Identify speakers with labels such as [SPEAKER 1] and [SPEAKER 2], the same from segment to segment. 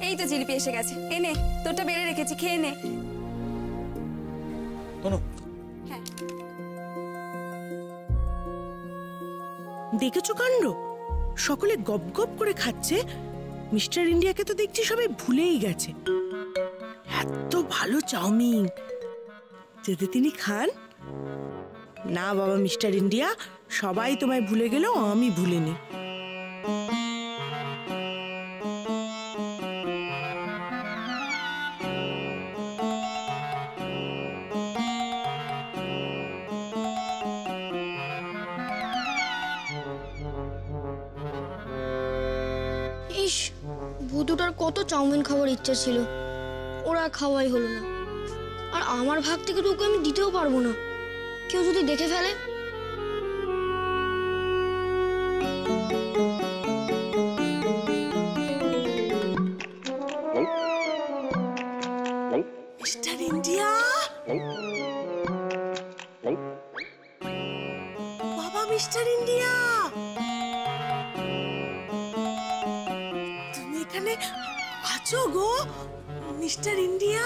[SPEAKER 1] এই তো জিলিপি এসে গেছে, এনে তোরটা বেড়ে রেখেছি, খেয়ে নে। হ্যাঁ,
[SPEAKER 2] দেখেছো কাণ্ড, সকলে গপ গপ করে খাচ্ছে। মিস্টার ইন্ডিয়াকে তো দেখছি সবাই ভুলেই গেছে। এত ভালো চাউমিন, যদি তিনি খান। না বাবা মিস্টার ইন্ডিয়া, সবাই তোমায় ভুলে গেলেও আমি ভুলিনি।
[SPEAKER 3] ইস, ভুতুটার কত চাউমিন খাওয়ার ইচ্ছা ছিল, ওরা খাওয়াই হলো না। আর আমার ভাগ থেকে তো ওকে আমি দিতেও পারবো না, কেউ যদি দেখে ফেলে।
[SPEAKER 2] মিস্টার ইন্ডিয়া, বাবা মিস্টার ইন্ডিয়া, তুমি এখানে আছো গো মিস্টার ইন্ডিয়া?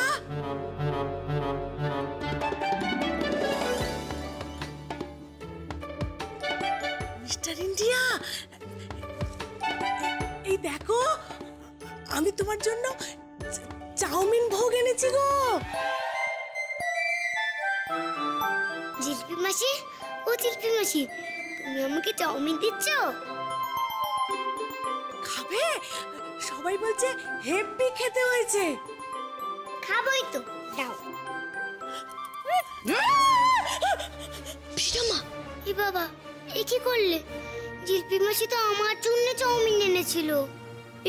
[SPEAKER 2] মিস্টার ইন্ডিয়া, এই দেখো, আমি তোমার জন্য চাউমিন ভোগ এনেছি গো।
[SPEAKER 4] জিলিপি মাসি, ও জিলিপি মাসি, তুমি আমাকে চাউমিন দিচ্ছ?
[SPEAKER 2] খাবে? সবাই বলছে হেভি খেতে হয়েছে।
[SPEAKER 4] খাবোই তো, দাও।
[SPEAKER 3] পিঠামা,
[SPEAKER 4] এ বাবা, এ কি করলে? জিলিপি মাসি তো আমার জন্য চাউমিন এনেছিল।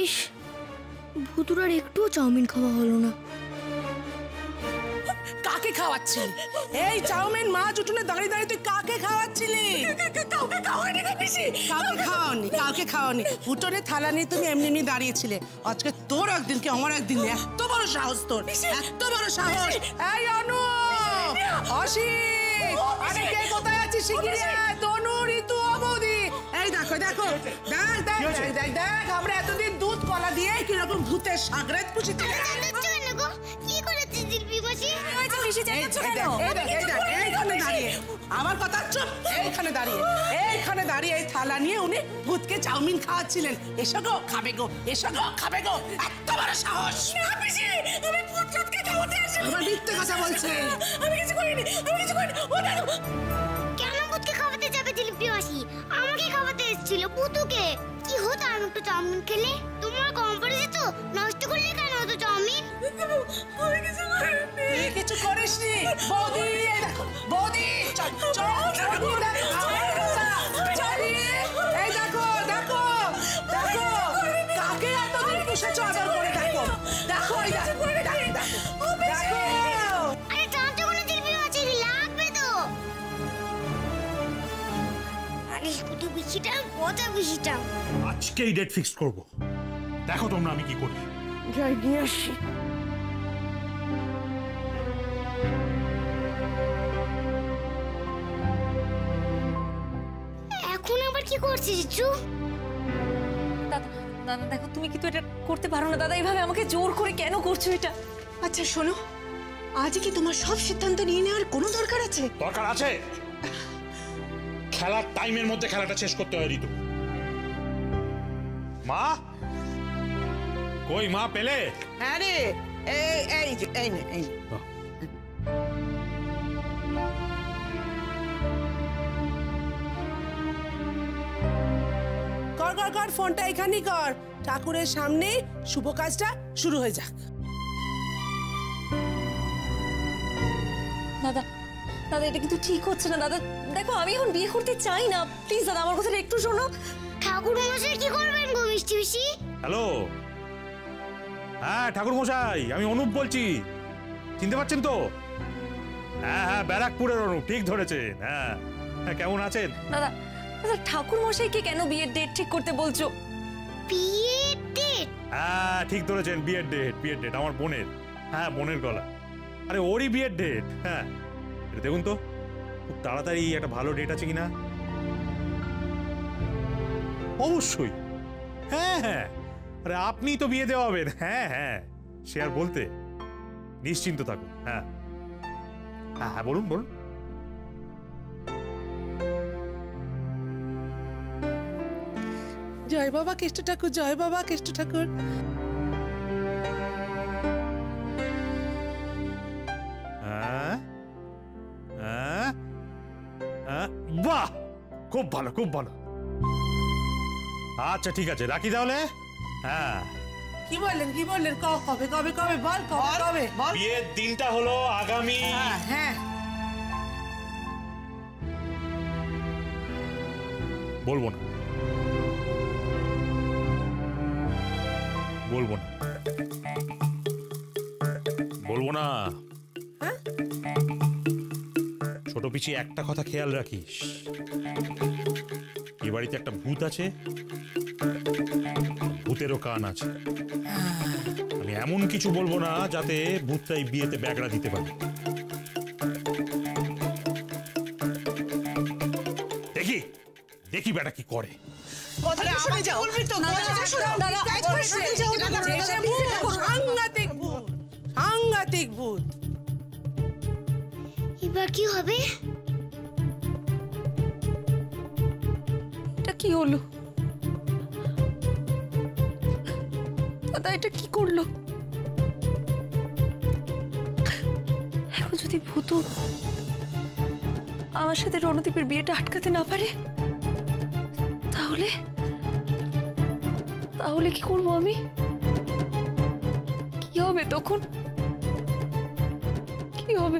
[SPEAKER 3] ইস, ভুতুরার একটুও চাউমিন খাওয়া হলো না।
[SPEAKER 2] কাকে খাওয়াচ্ছিলি? এই চাউমিন মাছ উঠোনে দাঁড়িয়ে দাঁড়িয়ে তুই কাকে খাওয়াচ্ছিলি? কাউকে খাওয়ানি। কাউকে খাওয়ানি, কাউকে খাওয়ানি। উঠোনে থালা নিয়ে তুমি এমনি এমনি দাঁড়িয়েছিলে। আজকে তোর একদিন কি আমার একদিন, এত বড় সাহস তোর, এত বড় সাহস! এই অনু, অসিত, আরে কে কোথায় আছিস? শিগগিরই আয়। তনু, ঋতু, অবধি, এই দেখো দেখো, দেখ আমরা এতদিন দুধ কলা দিয়ে কিরকম ভূতের সাগরেত পুষিতে।
[SPEAKER 4] কি করেছে জিলিপি মাসি?
[SPEAKER 2] এইখানে দাঁড়িয়ে, আমার কথা চুপ, এইখানে দাঁড়িয়ে এই থালা নিয়ে উনি ভূতকে চাউমিন খাওয়াচ্ছিলেন। এসো গো, খাবে গো, এসো গো, খাবে গো, এত বড় সাহস! আমি ভূতকে খাওয়াতে আসি। আমার মিথ্যে কথা বলছে। আমি কিছু করিনি।
[SPEAKER 4] কেন ভূতকে খাওয়াতে যাবে জিলিপি মাসি? আমাকে খাওয়াতে এসেছিল ভূতুকে। কি হতো আমি একটু চাউমিন খেলে? তোমার কম পড়েছে তো, নষ্ট করলে কেন হতো চাউমিন?
[SPEAKER 2] আমি কিছু করিসনি বৌদি। দেখো বৌদি, এই দেখো দেখো দেখো, কাকে এতদিন পুষেছ আদর করে। দেখো দেখো,
[SPEAKER 4] আরে টানতে কোনো জিলিপি মাসি লাগবে তো। আরে শুধু বেশিটা, পচা বেশিটা।
[SPEAKER 5] আজকেই ডেট ফিক্সড করব। দেখো তোমরা আমি কি করি।
[SPEAKER 2] যাই নিয়ে আসি।
[SPEAKER 4] এখন আবার কি করছিস জিজু?
[SPEAKER 1] দাদা দাদা দেখো, তুমি কিন্তু এটা করতে পারো না দাদা, এইভাবে আমাকে জোর করে কেন করছো এটা?
[SPEAKER 2] আচ্ছা শোনো, আজ কি তোমার সব সিদ্ধান্ত নিয়ে নেওয়ার কোনো দরকার আছে?
[SPEAKER 5] দরকার আছে। খেলার টাইমের মধ্যে খেলাটা শেষ করতে হয় ঋতু। মা কই, মা পেলে?
[SPEAKER 2] হ্যাঁ রে, এই কর ফোনটা এখানেই কর। ঠাকুরের সামনে শুভ কাজটা শুরু হয়ে যাক।
[SPEAKER 1] দাদা দাদা, এটা কিন্তু ঠিক হচ্ছে না দাদা। দেখো, আমি এখন বিয়ে করতে চাই না, প্লিজ দাদা আমার কথাটা একটু শোনো।
[SPEAKER 4] ঠাকুর মশাই কি করবেন গো মিষ্টি পিসি?
[SPEAKER 5] হ্যালো, হ্যাঁ ঠাকুর মশাই, আমি অনুপ বলছি। চিনতে পারছেন তো? হ্যাঁ, ব্যারাকপুরের অনুপ, ঠিক ধরেছেন। হ্যাঁ, কেমন আছেন?
[SPEAKER 1] দাদা দাদা, ঠাকুর মশাইকে কেন বিয়ের ডেট ঠিক করতে বলছো?
[SPEAKER 4] বিয়ের ডেট?
[SPEAKER 5] হ্যাঁ ঠিক ধরেছেন, বিয়ের ডেট আমার বোনের। হ্যাঁ, বোনের গলা। আরে ওরই বিয়ের ডেট। হ্যাঁ, দেখুন তো খুব তাড়াতাড়ি একটা ভালো ডেট আছে কিনা। অবশ্যই, হ্যাঁ, আরে আপনি তো বিয়ে দেওয়াবেন। হ্যাঁ হ্যাঁ, সে আর বলতে, নিশ্চিন্ত থাকুন। হ্যাঁ হ্যাঁ হ্যাঁ, বলুন বলুন।
[SPEAKER 2] জয় বাবা কেষ্ট ঠাকুর, জয় বাবা কেষ্ট ঠাকুর।
[SPEAKER 5] হ্যাঁ হ্যাঁ হ্যাঁ, বাহ, খুব ভালো খুব ভালো। আচ্ছা ঠিক আছে, রাখি তাহলে। হ্যাঁ,
[SPEAKER 2] কি বললেন কবে কবে কবে বল, কবে কবে বল।
[SPEAKER 5] বিয়ের দিনটা হলো আগামী।
[SPEAKER 2] হ্যাঁ
[SPEAKER 5] বলবো না, বলবো না, বলবো না। ছোট পিচি, একটা কথা খেয়াল রাখিস, এ বাড়িতে একটা ভূত আছে, ভূতেরও কান আছে। আমি এমন কিছু বলবো না যাতে ভূতটা এই বিয়েতে ব্যাগড়া দিতে পারে। দেখি দেখি বেটা কি করে।
[SPEAKER 2] সাংঘাতিক ভূত।
[SPEAKER 4] এবার কি হবে?
[SPEAKER 1] এটা কি হলো দাদা? এটা কি করলো? এখন যদি ভূত আমার সাথে রণদীপের বিয়েটা আটকাতে না পারে, তাহলে তাহলে কি করবো আমি? কি হবে তখন? কি হবে?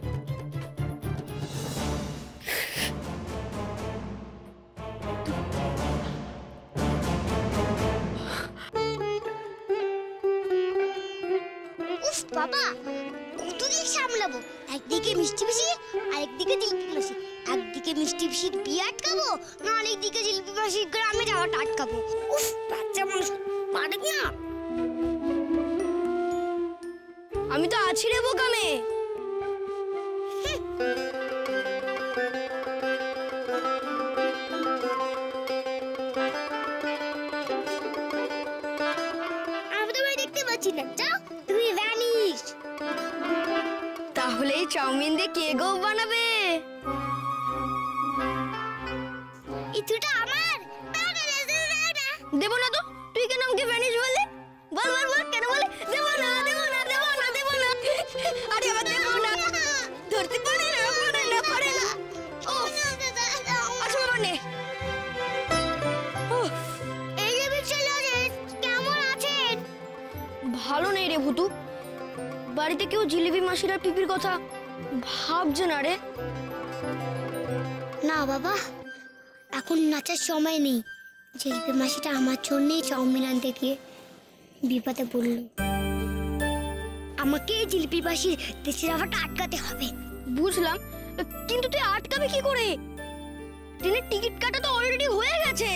[SPEAKER 4] উফ বাবা, কতদিন সামলাবো? একদিকে মিষ্টি পিসি, আরেকদিকে জিলিপি মাসি। একদিকে মিষ্টি পিসির বিয়ে আটকাবো, না আরেকদিকে জিলিপি মাসির গ্রামে যাওয়াটা আটকাবো। উফ, বাচ্চা মানুষ পারে না।
[SPEAKER 3] আমি তো আছি রে বোকা মেয়ে।
[SPEAKER 4] আমি তোমায় দেখতে পাচ্ছি না, যাও তুমি ভ্যানিশ।
[SPEAKER 3] তাহলে এই চাউমিন দিয়ে কে গো বানাবে?
[SPEAKER 4] ইতুটা আমার।
[SPEAKER 3] দেবো না তো, তুই কেন আমাকে ভ্যানিশ বললি? বল বল বল, কেন বলে? দেবো না দেবো না দেবো না দেবো না। আরে আবার দেবো না, ধরতে পারে না পারে না পারে না। ও আসো আমার নে।
[SPEAKER 4] এই যে বিশ্বজিৎ, কেমন আছেন?
[SPEAKER 3] ভালো নেই রে ভুতু। বাড়িতে কেউ জিলিপি মাসির আর পিপির কথা ভাবছে না রে।
[SPEAKER 4] না বাবা, এখন নাচার সময় নেই। জিলিপি মাসিটা আমার জন্যই চাউমিন আনতে গিয়ে বিপদে পড়ল। আমাকে জিলিপি মাসির দেশি রাভাটা আটকাতে হবে।
[SPEAKER 3] বুঝলাম, কিন্তু তুই আটকাবে কি করে? ট্রেনের টিকিট কাটা তো অলরেডি হয়ে গেছে।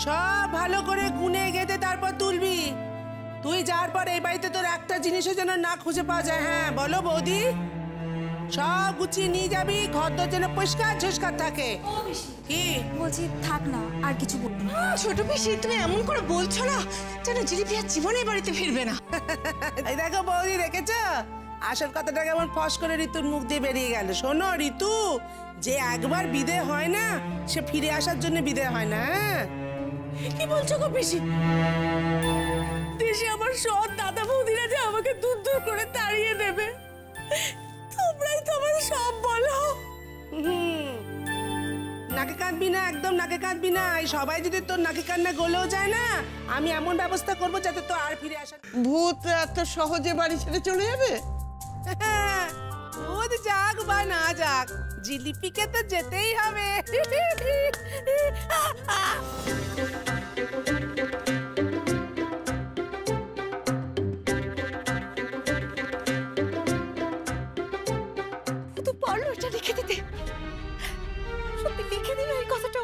[SPEAKER 2] সব ভালো করে গুনে গেঁথে তারপর তুলবি। তুই যাওয়ার পর এই বাড়িতে তোর একটা জিনিসও যেন না খুঁজে পাওয়া যায়। হ্যাঁ বলো বৌদি, সব গুছিয়ে নিয়ে যাবি, ঘর দর যেন পরিষ্কার ঝস্কার থাকে। কি
[SPEAKER 1] বলছি, থাক না, আর কিছু বলবো না।
[SPEAKER 6] ছোট পিসি, তুমি এমন করে বলছো না যেন জিলিপি আর জীবনে বাড়িতে ফিরবে না।
[SPEAKER 2] এই দেখো বৌদি, দেখেছ আসল কথাটা কেমন ফস করে ঋতুর মুখ দিয়ে বেরিয়ে গেল। শোনো ঋতু, যে একবার বিদে হয় না সে ফিরে আসার জন্য বিদে হয় না।
[SPEAKER 6] কি বলছো গো পিসি?
[SPEAKER 2] দেশে আমার সৎ দাদা বৌদিরা যে আমাকে দূর দূর করে তাড়িয়ে দেবে, তোমরাই তো আমার সব বলো। নাকে কাঁদবি না, একদম নাকে কাঁদবি না। এই সবাই যদি তোর নাকে কান্না গলেও যায় না, আমি এমন ব্যবস্থা করবো যাতে তো আর ফিরে আসা।
[SPEAKER 6] ভূত এত সহজে বাড়ি ছেড়ে চলে যাবে?
[SPEAKER 2] ভূত যাক বা না যাক, জিলিপিকে তো যেতেই হবে।
[SPEAKER 1] তো পারলো এটা লিখে দিতে। সত্যি লিখে দিল এই কথাটা।